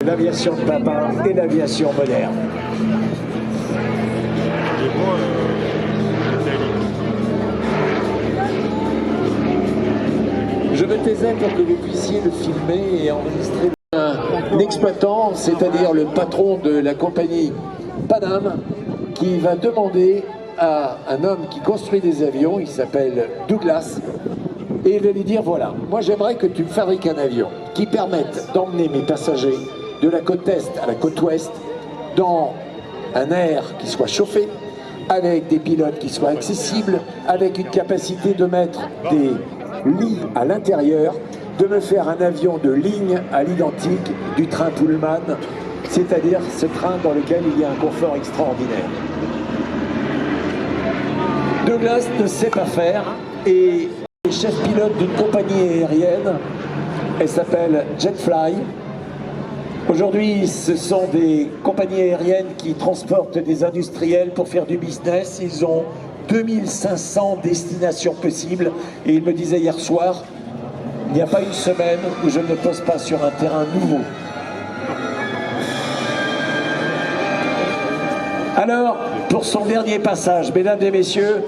L'aviation de papa et l'aviation moderne. Je me taisais pour que vous puissiez le filmer et enregistrer. Un exploitant, c'est-à-dire le patron de la compagnie Panam, qui va demander à un homme qui construit des avions, il s'appelle Douglas, et il va lui dire, voilà, moi j'aimerais que tu me fabriques un avion qui permette d'emmener mes passagers de la côte est à la côte ouest dans un air qui soit chauffé, avec des pilotes qui soient accessibles, avec une capacité de mettre des lits à l'intérieur, de me faire un avion de ligne à l'identique du train Pullman, c'est-à-dire ce train dans lequel il y a un confort extraordinaire. Douglas ne sait pas faire et est chef pilote d'une compagnie aérienne, elle s'appelle Jetfly. Aujourd'hui, ce sont des compagnies aériennes qui transportent des industriels pour faire du business. Ils ont 2500 destinations possibles et il me disait hier soir, il n'y a pas une semaine où je ne pose pas sur un terrain nouveau. Alors, pour son dernier passage, mesdames et messieurs,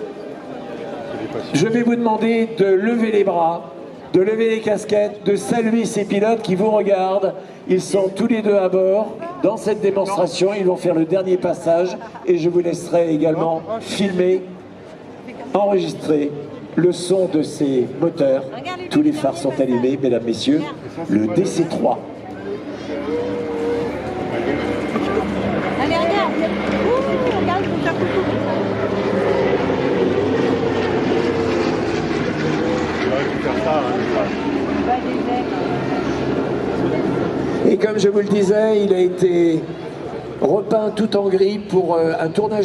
je vais vous demander de lever les bras, de lever les casquettes, de saluer ces pilotes qui vous regardent. Ils sont tous les deux à bord dans cette démonstration. Ils vont faire le dernier passage et je vous laisserai également filmer, enregistrer le son de ces moteurs. Tous les phares sont allumés, mesdames, messieurs. Le DC-3. Allez, regarde. Regarde, faut faire coucou. Et comme je vous le disais, il a été repeint tout en gris pour un tournage.